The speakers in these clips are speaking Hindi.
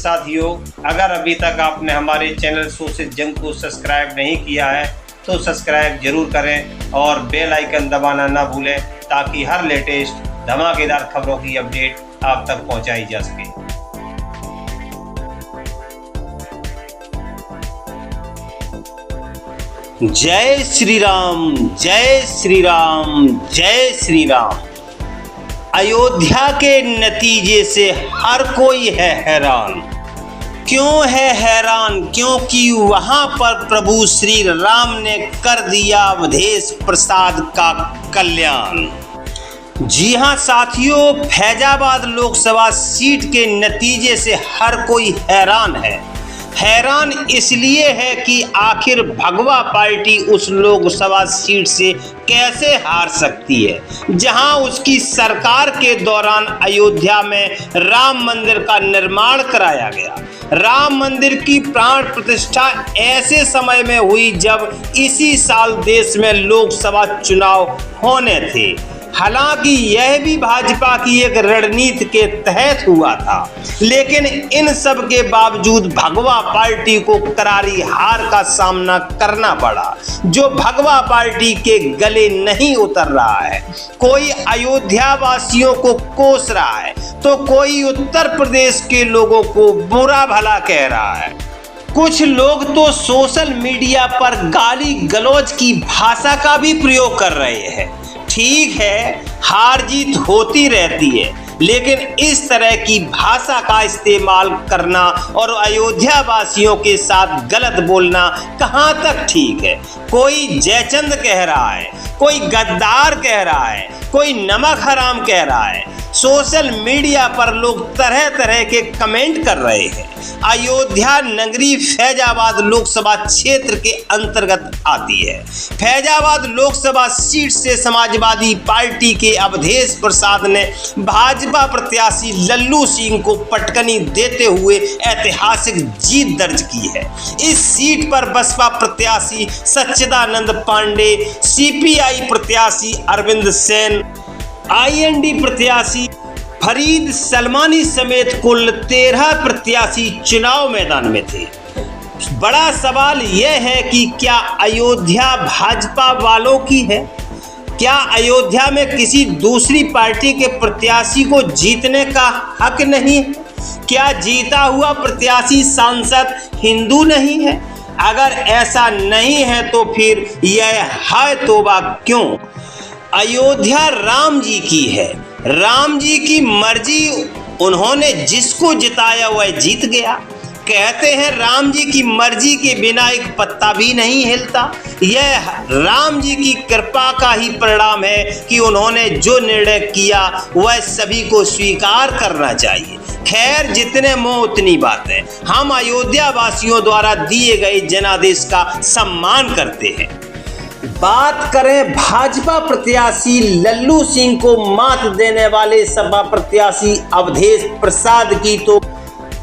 साथियों, अगर अभी तक आपने हमारे चैनल सोशल जंग को सब्सक्राइब नहीं किया है तो सब्सक्राइब जरूर करें और बेल आइकन दबाना ना भूलें ताकि हर लेटेस्ट धमाकेदार खबरों की अपडेट आप तक पहुंचाई जा सके। जय श्री राम, जय श्री राम, जय श्री राम। अयोध्या के नतीजे से हर कोई है हैरान। क्यों है हैरान? क्योंकि वहां पर प्रभु श्री राम ने कर दिया अवधेश प्रसाद का कल्याण। जी हां साथियों, फैजाबाद लोकसभा सीट के नतीजे से हर कोई हैरान है। हैरान इसलिए है कि आखिर भगवा पार्टी उस लोकसभा सीट से कैसे हार सकती है जहां उसकी सरकार के दौरान अयोध्या में राम मंदिर का निर्माण कराया गया। राम मंदिर की प्राण प्रतिष्ठा ऐसे समय में हुई जब इसी साल देश में लोकसभा चुनाव होने थे। हालांकि यह भी भाजपा की एक रणनीति के तहत हुआ था, लेकिन इन सब के बावजूद भगवा पार्टी को करारी हार का सामना करना पड़ा, जो भगवा पार्टी के गले नहीं उतर रहा है। कोई अयोध्या वासियों को कोस रहा है तो कोई उत्तर प्रदेश के लोगों को बुरा भला कह रहा है। कुछ लोग तो सोशल मीडिया पर गाली गलौज की भाषा का भी प्रयोग कर रहे हैं। ठीक है, हार जीत होती रहती है, लेकिन इस तरह की भाषा का इस्तेमाल करना और अयोध्या वासियों के साथ गलत बोलना कहां तक ठीक है? कोई जयचंद कह रहा है, कोई गद्दार कह रहा है, कोई नमक हराम कह रहा है। सोशल मीडिया पर लोग तरह तरह के कमेंट कर रहे हैं। अयोध्या नगरी फैजाबाद लोकसभा क्षेत्र के अंतर्गत आती है। फैजाबाद लोकसभा सीट से समाजवादी पार्टी के अवधेश प्रसाद ने भाजपा प्रत्याशी लल्लू सिंह को पटकनी देते हुए ऐतिहासिक जीत दर्ज की है। इस सीट पर बसपा प्रत्याशी सच्चिदानंद पांडे, सीपीआई प्रत्याशी अरविंद सेन, आईएनडी प्रत्याशी फरीद सलमानी समेत कुल 13 प्रत्याशी चुनाव मैदान में थे। बड़ा सवाल यह है कि क्या अयोध्या भाजपा वालों की है? क्या अयोध्या में किसी दूसरी पार्टी के प्रत्याशी को जीतने का हक नहीं है? क्या जीता हुआ प्रत्याशी सांसद हिंदू नहीं है? अगर ऐसा नहीं है तो फिर यह हाय तौबा क्यों? अयोध्या राम जी की है, राम जी की मर्जी, उन्होंने जिसको जिताया वह जीत गया। कहते हैं राम जी की मर्जी के बिना एक पत्ता भी नहीं हिलता। यह राम जी की कृपा का ही परिणाम है कि उन्होंने जो निर्णय किया वह सभी को स्वीकार करना चाहिए। खैर, जितने मुंह उतनी बात है। हम अयोध्या वासियों द्वारा दिए गए जनादेश का सम्मान करते हैं। बात करें भाजपा प्रत्याशी लल्लू सिंह को मात देने वाले सपा प्रत्याशी अवधेश प्रसाद की, तो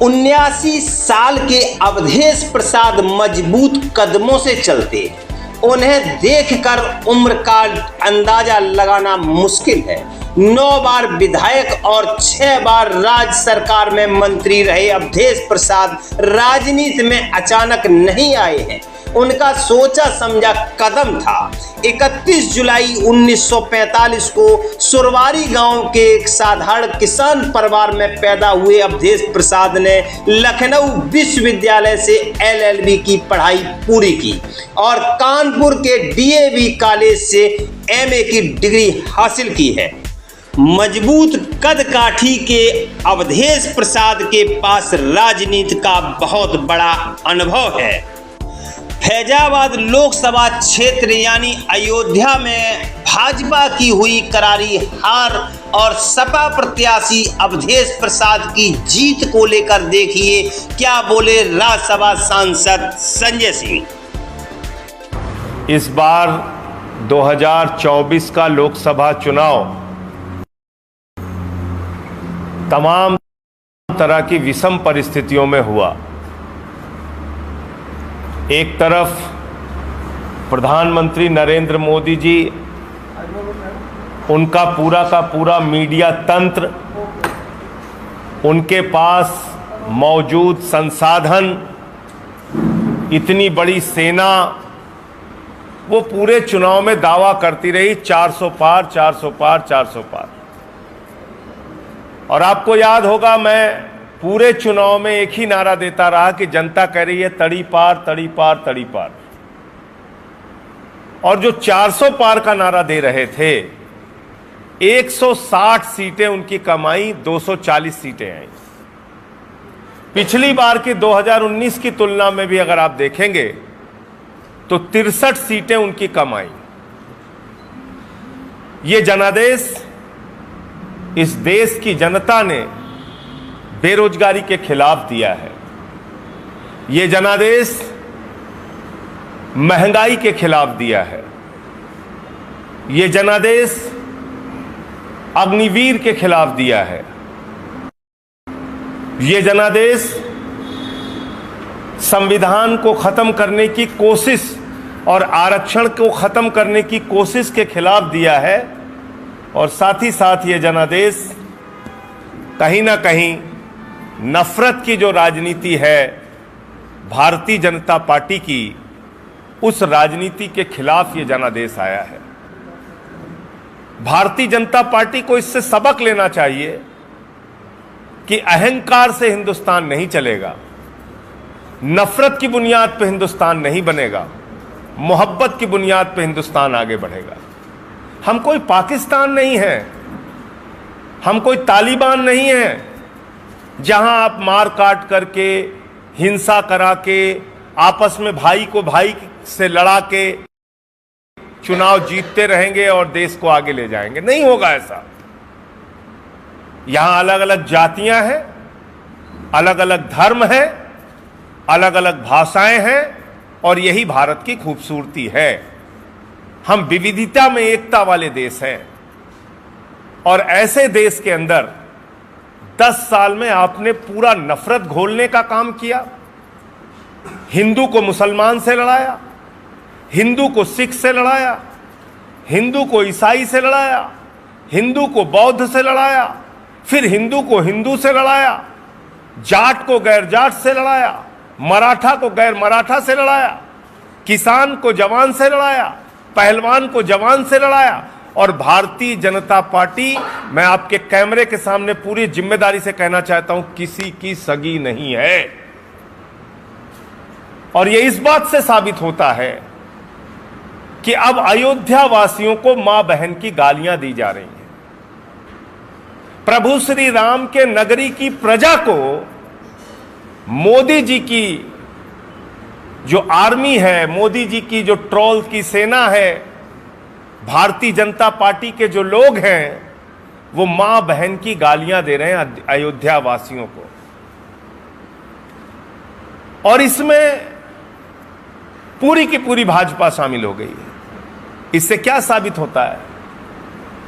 79 साल के अवधेश प्रसाद मजबूत कदमों से चलते हैं। उन्हें देखकर उम्र का अंदाजा लगाना मुश्किल है। 9 बार विधायक और 6 बार राज्य सरकार में मंत्री रहे अवधेश प्रसाद राजनीति में अचानक नहीं आए हैं। उनका सोचा समझा कदम था। 31 जुलाई 1945 को सुरवारी गांव के एक साधारण किसान परिवार में पैदा हुए अवधेश प्रसाद ने लखनऊ विश्वविद्यालय से LLB की पढ़ाई पूरी की और कानपुर के DAV कॉलेज से MA की डिग्री हासिल की है। मजबूत कद काठी के अवधेश प्रसाद के पास राजनीति का बहुत बड़ा अनुभव है। फैजाबाद लोकसभा क्षेत्र यानी अयोध्या में भाजपा की हुई करारी हार और सपा प्रत्याशी अवधेश प्रसाद की जीत को लेकर देखिए क्या बोले राज्यसभा सांसद संजय सिंह। इस बार 2024 का लोकसभा चुनाव तमाम तरह की विषम परिस्थितियों में हुआ। एक तरफ प्रधानमंत्री नरेंद्र मोदी जी, उनका पूरा मीडिया तंत्र, उनके पास मौजूद संसाधन, इतनी बड़ी सेना, वो पूरे चुनाव में दावा करती रही 400 पार, 400 पार, 400 पार। और आपको याद होगा, मैं पूरे चुनाव में एक ही नारा देता रहा कि जनता कह रही है तड़ी पार, तड़ी पार, तड़ी पार। और जो 400 पार का नारा दे रहे थे, 160 सीटें उनकी कमाई, 240 सीटें आई। पिछली बार की 2019 की तुलना में भी अगर आप देखेंगे तो 63 सीटें उनकी कमाई। ये जनादेश इस देश की जनता ने बेरोजगारी के खिलाफ दिया है। ये जनादेश महंगाई के खिलाफ दिया है। ये जनादेश अग्निवीर के खिलाफ दिया है। ये जनादेश संविधान को खत्म करने की कोशिश और आरक्षण को खत्म करने की कोशिश के खिलाफ दिया है। और साथ ही साथ ये जनादेश कहीं ना कहीं नफरत की जो राजनीति है भारतीय जनता पार्टी की, उस राजनीति के खिलाफ ये जनादेश आया है। भारतीय जनता पार्टी को इससे सबक लेना चाहिए कि अहंकार से हिंदुस्तान नहीं चलेगा, नफरत की बुनियाद पर हिंदुस्तान नहीं बनेगा, मोहब्बत की बुनियाद पर हिंदुस्तान आगे बढ़ेगा। हम कोई पाकिस्तान नहीं है, हम कोई तालिबान नहीं है जहां आप मार काट करके, हिंसा करा के, आपस में भाई को भाई से लड़ा के चुनाव जीतते रहेंगे और देश को आगे ले जाएंगे। नहीं होगा ऐसा। यहां अलग अलग जातियां हैं, अलग अलग धर्म है, अलग अलग भाषाएं हैं, और यही भारत की खूबसूरती है। हम विविधता में एकता वाले देश हैं। और ऐसे देश के अंदर 10 साल में आपने पूरा नफरत घोलने का काम किया। हिंदू को मुसलमान से लड़ाया, हिंदू को सिख से लड़ाया, हिंदू को ईसाई से लड़ाया, हिंदू को बौद्ध से लड़ाया, फिर हिंदू को हिंदू से लड़ाया, जाट को गैर जाट से लड़ाया, मराठा को गैर मराठा से लड़ाया, किसान को जवान से लड़ाया, पहलवान को जवान से लड़ाया। और भारतीय जनता पार्टी, मैं आपके कैमरे के सामने पूरी जिम्मेदारी से कहना चाहता हूं, किसी की सगी नहीं है। और यह इस बात से साबित होता है कि अब अयोध्या वासियों को मां बहन की गालियां दी जा रही हैं। प्रभु श्री राम के नगरी की प्रजा को मोदी जी की जो आर्मी है, मोदी जी की जो ट्रोल की सेना है, भारतीय जनता पार्टी के जो लोग हैं, वो मां बहन की गालियां दे रहे हैं अयोध्या वासियों को। और इसमें पूरी की पूरी भाजपा शामिल हो गई है। इससे क्या साबित होता है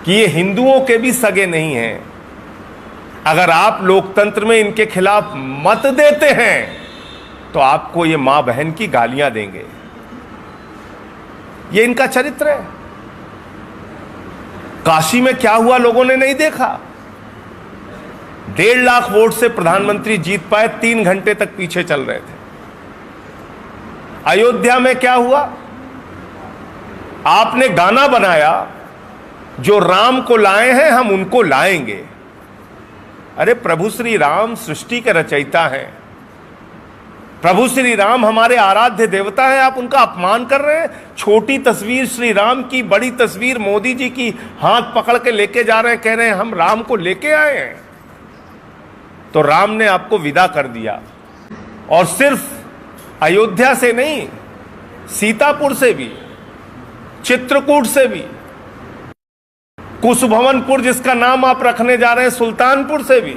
कि ये हिंदुओं के भी सगे नहीं हैं। अगर आप लोकतंत्र में इनके खिलाफ मत देते हैं तो आपको ये मां बहन की गालियां देंगे। ये इनका चरित्र है। काशी में क्या हुआ लोगों ने नहीं देखा। 1.5 लाख वोट से प्रधानमंत्री जीत पाए, 3 घंटे तक पीछे चल रहे थे। अयोध्या में क्या हुआ, आपने गाना बनाया, जो राम को लाए हैं हम उनको लाएंगे। अरे प्रभु श्री राम सृष्टि के रचयिता हैं, प्रभु श्री राम हमारे आराध्य देवता हैं, आप उनका अपमान कर रहे हैं। छोटी तस्वीर श्री राम की, बड़ी तस्वीर मोदी जी की हाथ पकड़ के लेके जा रहे हैं, कह रहे हैं हम राम को लेके आए हैं। तो राम ने आपको विदा कर दिया। और सिर्फ अयोध्या से नहीं, सीतापुर से भी, चित्रकूट से भी, कुशभवनपुर जिसका नाम आप रखने जा रहे हैं, सुल्तानपुर से भी,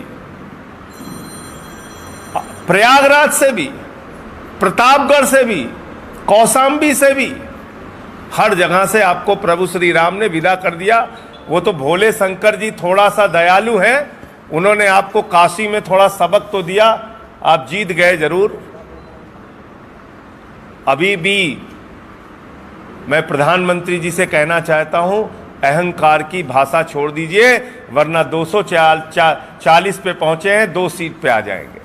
प्रयागराज से भी, प्रतापगढ़ से भी, कौशाम्बी से भी, हर जगह से आपको प्रभु श्री राम ने विदा कर दिया। वो तो भोले शंकर जी थोड़ा सा दयालु हैं, उन्होंने आपको काशी में थोड़ा सबक तो दिया, आप जीत गए जरूर। अभी भी मैं प्रधानमंत्री जी से कहना चाहता हूं, अहंकार की भाषा छोड़ दीजिए, वरना 240 पे पहुंचे हैं, 2 सीट पे आ जाएंगे।